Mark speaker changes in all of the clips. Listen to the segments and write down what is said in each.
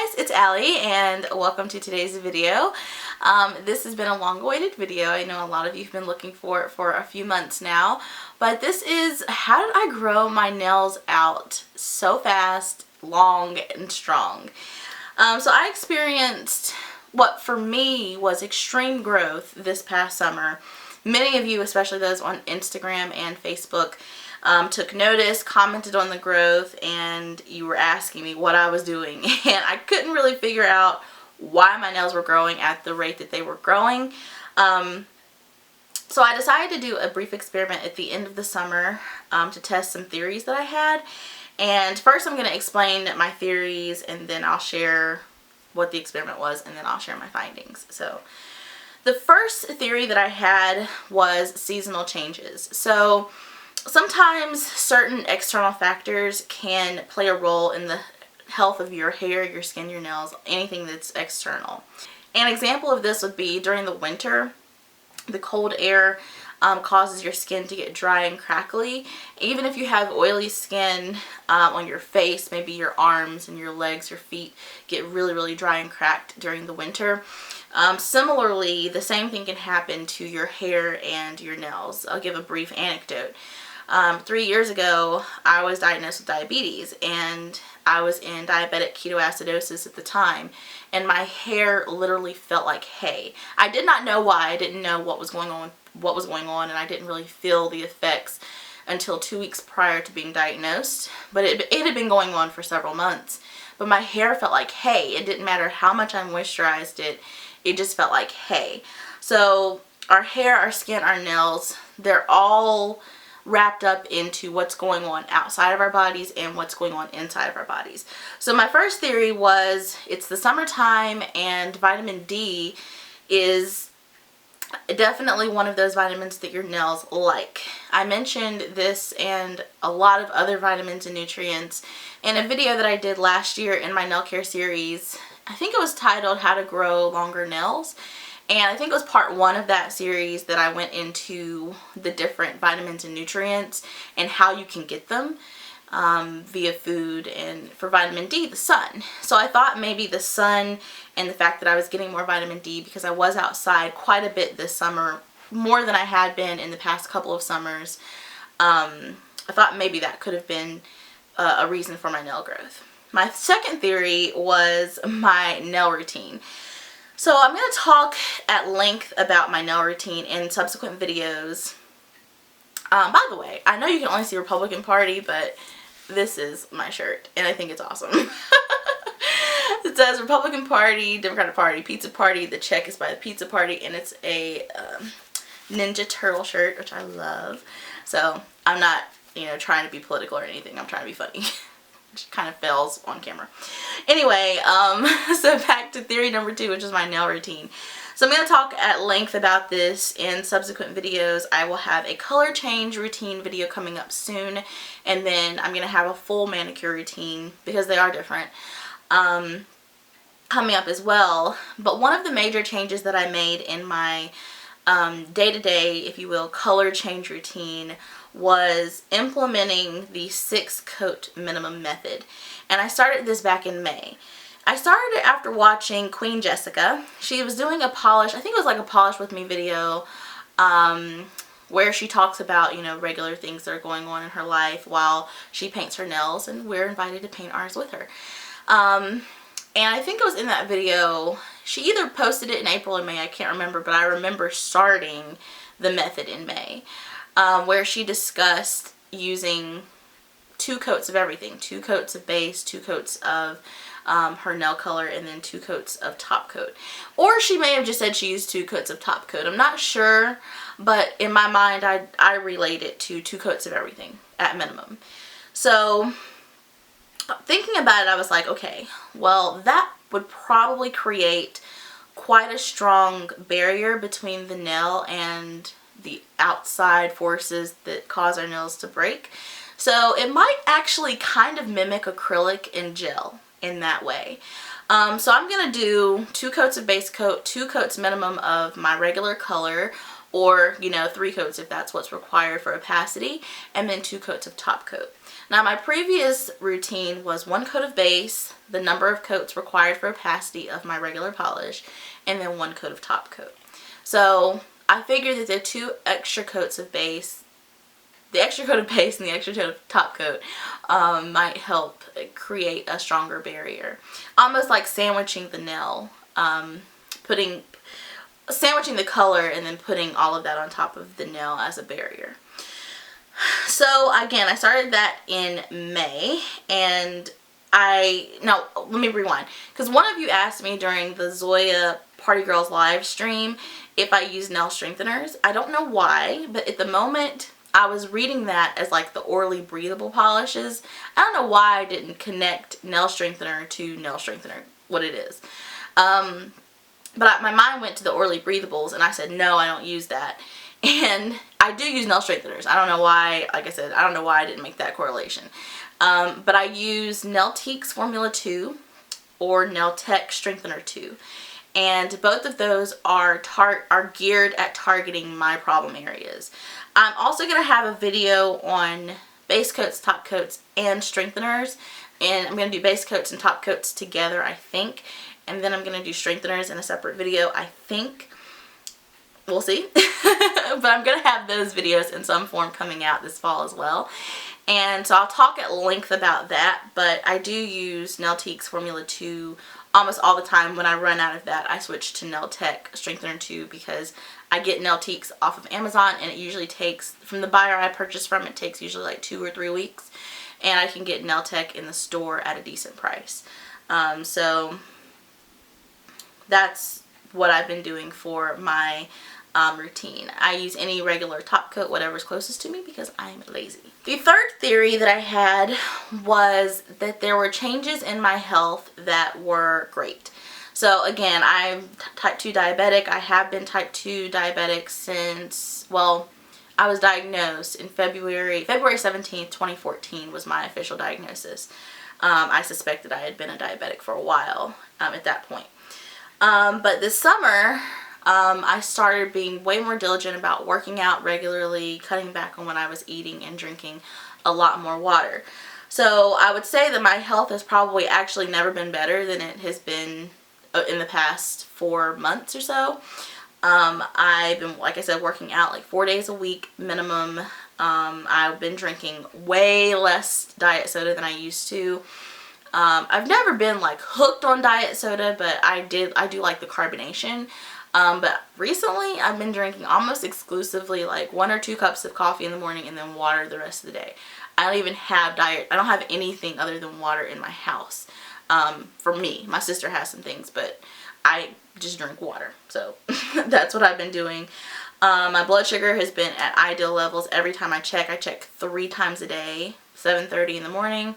Speaker 1: guys, it's Allie and welcome to today's video. This has been a long-awaited video. I know a lot of you have been looking for it for a few months now, but this is how did I grow my nails out so fast, long, and strong. So I experienced what for me was extreme growth this past summer. Many of you, especially those on Instagram and Facebook, took notice, commented on the growth, and you were asking me what I was doing. And I couldn't really figure out why my nails were growing at the rate that they were growing. So I decided to do a brief experiment at the end of the summer to test some theories that I had. And first I'm going to explain my theories, and then I'll share what the experiment was, and then I'll share my findings. So the first theory that I had was seasonal changes. So sometimes certain external factors can play a role in the health of your hair, your skin, your nails, anything that's external. An example of this would be during the winter. The cold air causes your skin to get dry and crackly. Even if you have oily skin on your face, maybe your arms and your legs, your feet get really dry and cracked during the winter. Similarly, the same thing can happen to your hair and your nails. I'll give a brief anecdote. 3 years ago, I was diagnosed with diabetes, and I was in diabetic ketoacidosis at the time, and my hair literally felt like hay. I did not know why. I didn't know what was going on, and I didn't really feel the effects until 2 weeks prior to being diagnosed, but it had been going on for several months. But my hair felt like hay. It didn't matter how much I moisturized it, it just felt like hay. So our hair, our skin, our nails, they're all wrapped up into what's going on outside of our bodies and what's going on inside of our bodies. So my first theory was it's the summertime, and vitamin D is definitely one of those vitamins that your nails like. I mentioned this and a lot of other vitamins and nutrients in a video that I did last year in my nail care series. I think it was titled How to Grow Longer Nails. And I think it was part 1 of that series that I went into the different vitamins and nutrients and how you can get them via food, and for vitamin D, the sun. So I thought maybe the sun and the fact that I was getting more vitamin D because I was outside quite a bit this summer, more than I had been in the past couple of summers. I thought maybe that could have been a reason for my nail growth. My second theory was my nail routine. So I'm going to talk at length about my nail routine in subsequent videos. By the way, I know you can only see Republican Party, but this is my shirt, and I think it's awesome. It says Republican Party, Democratic Party, Pizza Party. The check is by the Pizza Party, and it's a Ninja Turtle shirt, which I love. So I'm not, trying to be political or anything. I'm trying to be funny. Which kind of fails on camera. Anyway, so back to theory number 2, which is my nail routine. So I'm going to talk at length about this in subsequent videos. I will have a color change routine video coming up soon, and then I'm going to have a full manicure routine because they are different coming up as well. But one of the major changes that I made in my day-to-day, if you will, color change routine was implementing the 6-coat minimum method. And I started this back in May. I started it after watching Queen Jessica. She was doing a polish, I think it was like a polish with me video, where she talks about, regular things that are going on in her life while she paints her nails, and we're invited to paint ours with her. And I think it was in that video, she either posted it in April or May, I can't remember, but I remember starting the method in May, where she discussed using 2 coats of everything, 2 coats of base, 2 coats of her nail color, and then 2 coats of top coat. Or she may have just said she used 2 coats of top coat. I'm not sure, but in my mind I relate it to 2 coats of everything at minimum. So thinking about it, I was like, okay, well, that would probably create quite a strong barrier between the nail and the outside forces that cause our nails to break. So it might actually kind of mimic acrylic and gel in that way. So I'm going to do 2 coats of base coat, 2 coats minimum of my regular color, or, you know, 3 coats if that's what's required for opacity, and then 2 coats of top coat. Now my previous routine was 1 coat of base, the number of coats required for opacity of my regular polish, and then 1 coat of top coat. So I figured that the 2 extra coats of base, the extra coat of base and the extra coat of top coat might help create a stronger barrier. Almost like sandwiching the nail, sandwiching the color and then putting all of that on top of the nail as a barrier. So again, I started that in May, and no, let me rewind, because one of you asked me during the Zoya Party Girls live stream if I use nail strengtheners. I don't know why, but at the moment I was reading that as like the orally breathable polishes. I don't know why I didn't connect nail strengthener to nail strengthener, what it is. But my mind went to the orally breathables, and I said, no, I don't use that. And I do use nail strengtheners. I don't know why, like I said, I don't know why I didn't make that correlation. But I use Nailtique's Formula 2 or Nailtech Strengthener 2. And both of those are geared at targeting my problem areas. I'm also going to have a video on base coats, top coats, and strengtheners. And I'm going to do base coats and top coats together, I think. And then I'm going to do strengtheners in a separate video, I think. We'll see. But I'm going to have those videos in some form coming out this fall as well. And so I'll talk at length about that. But I do use Nailtique's Formula 2 almost all the time. When I run out of that, I switch to Nailtech Strengthener 2 because I get Nailtique's off of Amazon, and it usually takes, from the buyer I purchase from, it takes usually like 2 or 3 weeks. And I can get Nailtech in the store at a decent price. So that's what I've been doing for my routine. I use any regular top coat, whatever's closest to me, because I'm lazy. The third theory that I had was that there were changes in my health that were great. So again, I'm type 2 diabetic. I have been type 2 diabetic since, well, I was diagnosed in February 17th, 2014 was my official diagnosis. I suspected I had been a diabetic for a while at that point. But this summer, I started being way more diligent about working out regularly, cutting back on what I was eating, and drinking a lot more water. So I would say that my health has probably actually never been better than it has been in the past 4 months or so. I've been, like I said, working out like 4 days a week minimum. I've been drinking way less diet soda than I used to. I've never been like hooked on diet soda, but I do like the carbonation. But recently I've been drinking almost exclusively like 1 or 2 cups of coffee in the morning and then water the rest of the day. I don't even have I don't have anything other than water in my house. For me, my sister has some things, but I just drink water. So that's what I've been doing. My blood sugar has been at ideal levels every time I check. I check 3 times a day, 7:30 in the morning,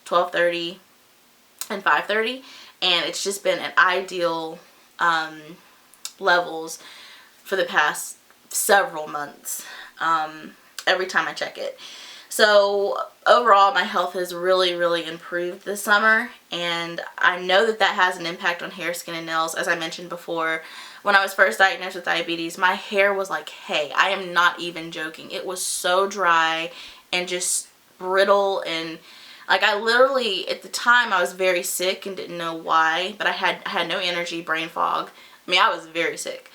Speaker 1: 12:30, and 5:30, and it's just been at ideal levels for the past several months every time I check it. So overall, my health has really improved this summer, and I know that that has an impact on hair, skin, and nails. As I mentioned before, when I was first diagnosed with diabetes, my hair was like hay. I am not even joking. It was so dry and just brittle, and like I literally, at the time, I was very sick and didn't know why, but I had no energy, brain fog. I mean, I was very sick.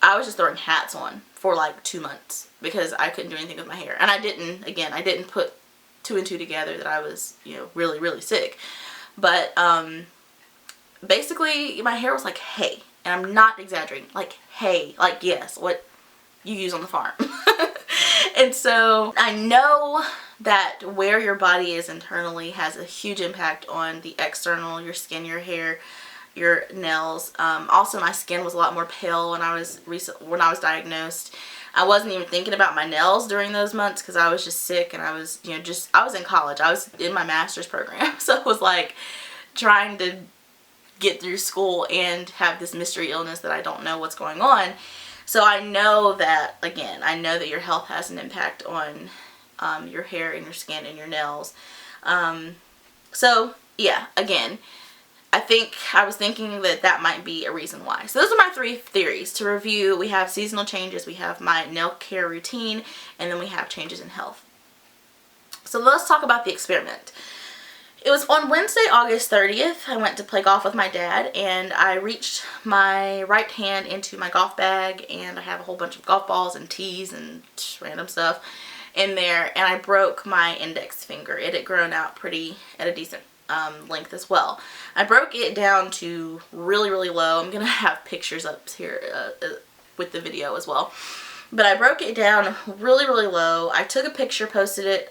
Speaker 1: I was just throwing hats on for like 2 months because I couldn't do anything with my hair. And I didn't put 2 and 2 together that I was, you know, really sick. But basically, my hair was like hay. And I'm not exaggerating. Like hay. Like, yes, what you use on the farm. And so I know that where your body is internally has a huge impact on the external, your skin, your hair, your nails. Also, my skin was a lot more pale when I was diagnosed. I wasn't even thinking about my nails during those months because I was just sick, and I was, you know, I was in college. I was in my master's program, so it was like trying to get through school and have this mystery illness that I don't know what's going on. So I know that, again, I know that your health has an impact on your hair and your skin and your nails. So yeah, again, I think I was thinking that that might be a reason why. So those are my 3 theories. To review, we have seasonal changes, we have my nail care routine, and then we have changes in health. So let's talk about the experiment. It was on Wednesday, August 30th. I went to play golf with my dad, and I reached my right hand into my golf bag, and I have a whole bunch of golf balls and tees and random stuff in there, and I broke my index finger. It had grown out at a decent length as well. I broke it down to really, really low. I'm going to have pictures up here with the video as well. But I broke it down really, really low. I took a picture,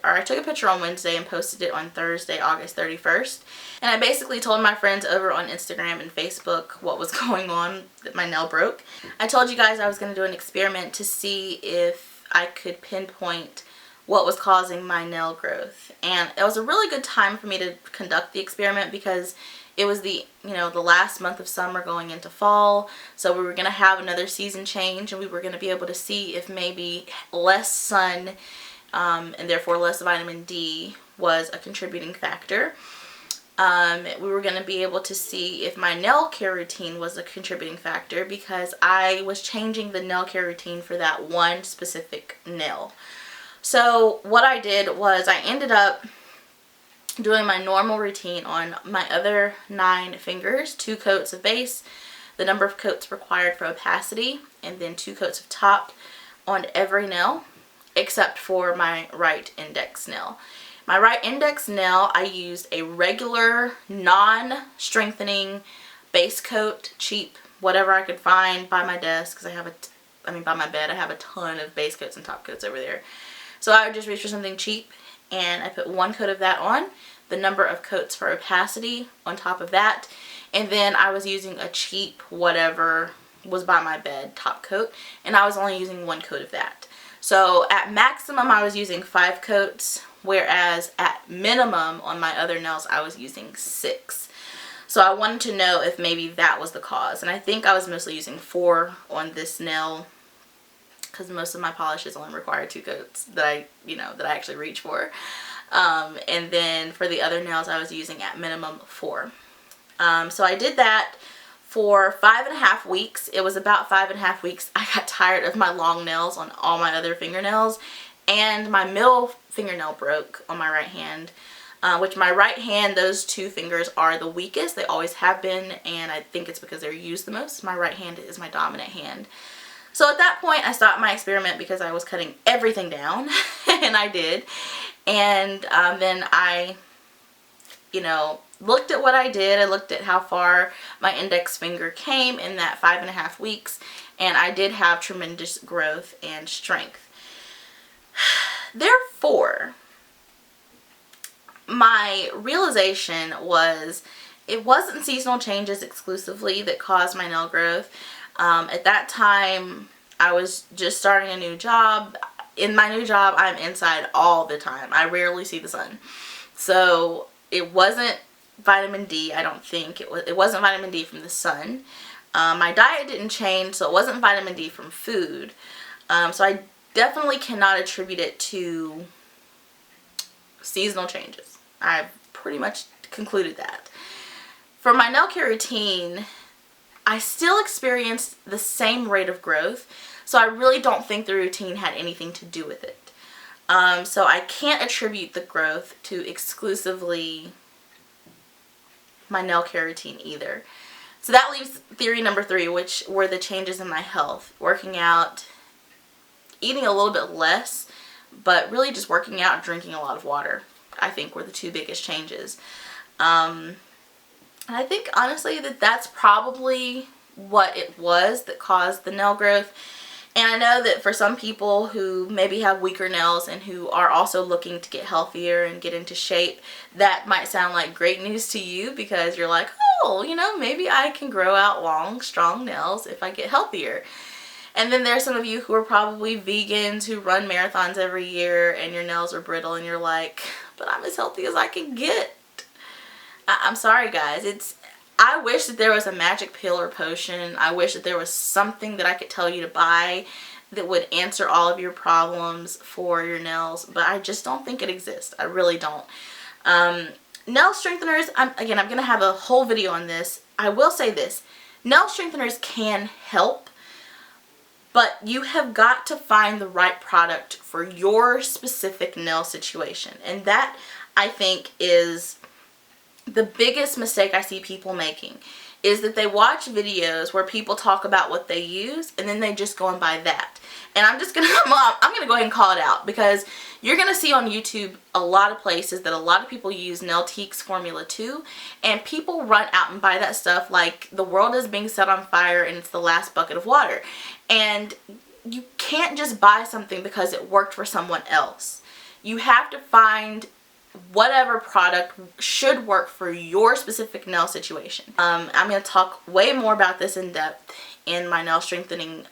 Speaker 1: I took a picture on Wednesday and posted it on Thursday, August 31st. And I basically told my friends over on Instagram and Facebook what was going on, that my nail broke. I told you guys I was going to do an experiment to see if I could pinpoint what was causing my nail growth. And it was a really good time for me to conduct the experiment because it was the last month of summer going into fall, so we were going to have another season change, and we were going to be able to see if maybe less sun and therefore less vitamin D was a contributing factor. We were going to be able to see if my nail care routine was a contributing factor because I was changing the nail care routine for that one specific nail. So what I did was I ended up doing my normal routine on my other 9 fingers, 2 coats of base, the number of coats required for opacity, and then 2 coats of top on every nail except for my right index nail. My right index nail, I used a regular non-strengthening base coat, cheap, whatever I could find by my desk, because by my bed I have a ton of base coats and top coats over there. So I would just reach for something cheap, and I put 1 coat of that on, the number of coats for opacity on top of that, and then I was using a cheap whatever was by my bed top coat, and I was only using 1 coat of that. So at maximum I was using 5 coats, whereas at minimum on my other nails I was using 6. So I wanted to know if maybe that was the cause, and I think I was mostly using 4 on this nail because most of my polishes only require 2 coats that I actually reach for. And then for the other nails I was using at minimum 4. So I did that for 5.5 weeks. It was about 5.5 weeks. I got tired of my long nails on all my other fingernails, and my middle fingernail broke on my right hand, which my right hand, those 2 fingers are the weakest. They always have been, and I think it's because they're used the most. My right hand is my dominant hand. So at that point I stopped my experiment because I was cutting everything down, and I did. And then I, looked at what I did. I looked at how far my index finger came in that 5.5 weeks, and I did have tremendous growth and strength. Therefore, my realization was it wasn't seasonal changes exclusively that caused my nail growth. At that time, I was just starting a new job. In my new job, I'm inside all the time. I rarely see the sun. So it wasn't vitamin D, I don't think. It wasn't vitamin D from the sun. My diet didn't change, so it wasn't vitamin D from food. So I definitely cannot attribute it to seasonal changes. I've pretty much concluded that. For my nail care routine, I still experienced the same rate of growth, so I really don't think the routine had anything to do with it. So I can't attribute the growth to exclusively my nail care routine either. So that leaves theory number 3, which were the changes in my health. Working out, eating a little bit less, but really just working out and drinking a lot of water, I think were the 2 biggest changes. And I think honestly that that's probably what it was that caused the nail growth. And I know that for some people who maybe have weaker nails and who are also looking to get healthier and get into shape, that might sound like great news to you because you're like, oh, maybe I can grow out long, strong nails if I get healthier. And then there's some of you who are probably vegans who run marathons every year and your nails are brittle and you're like, but I'm as healthy as I can get. I'm sorry guys, I wish that there was a magic pill or potion. I wish that there was something that I could tell you to buy that would answer all of your problems for your nails, but I just don't think it exists. I really don't. nail strengtheners, again, I'm going to have a whole video on this. I will say this. Nail strengtheners can help, but you have got to find the right product for your specific nail situation. And that, I think, is the biggest mistake I see people making, is that they watch videos where people talk about what they use and then they just go and buy that. And I'm just gonna I'm gonna go ahead and call it out, because you're gonna see on YouTube a lot of places that a lot of people use Nailtique's Formula 2, and people run out and buy that stuff like the world is being set on fire and it's the last bucket of water. And you can't just buy something because it worked for someone else. You have to find whatever product should work for your specific nail situation. I'm going to talk way more about this in depth in my nail strengthening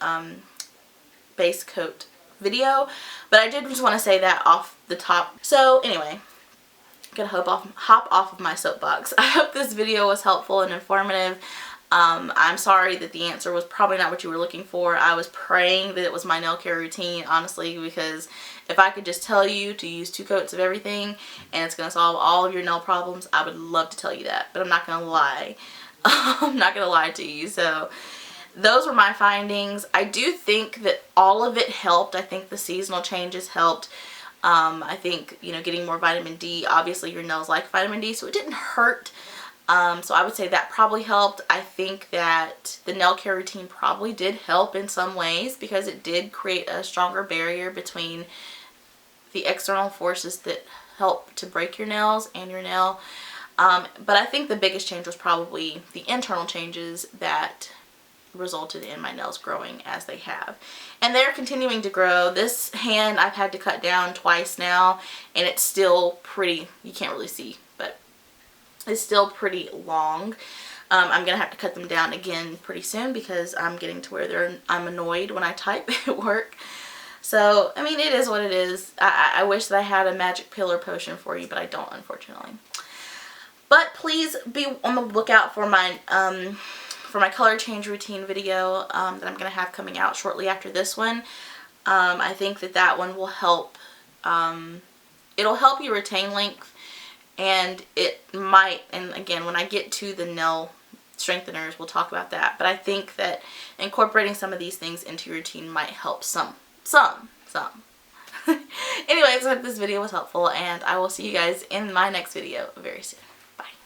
Speaker 1: base coat video, but I did just want to say that off the top. So anyway, I'm going to hop off of my soapbox. I hope this video was helpful and informative. I'm sorry that the answer was probably not what you were looking for. I was praying that it was my nail care routine, honestly, because if I could just tell you to use 2 coats of everything and it's going to solve all of your nail problems, I would love to tell you that, but I'm not going to lie. I'm not going to lie to you. So those were my findings. I do think that all of it helped. I think the seasonal changes helped. I think, you know, getting more vitamin D, obviously your nails like vitamin D, so it didn't hurt. So I would say that probably helped. I think that the nail care routine probably did help in some ways, because it did create a stronger barrier between the external forces that help to break your nails and your nail. But I think the biggest change was probably the internal changes that resulted in my nails growing as they have. And they're continuing to grow. This hand I've had to cut down twice now, and it's still pretty, you can't really see, but it's still pretty long. I'm going to have to cut them down again pretty soon, because I'm getting to where I'm annoyed when I type at work. So, I mean, it is what it is. I wish that I had a magic pill or potion for you, but I don't, unfortunately. But please be on the lookout for my color change routine video that I'm going to have coming out shortly after this one. I think that one will help. It'll help you retain length, and it might, and again, when I get to the nail strengtheners, we'll talk about that. But I think that incorporating some of these things into your routine might help some. Anyways, I hope this video was helpful, and I will see you guys in my next video very soon.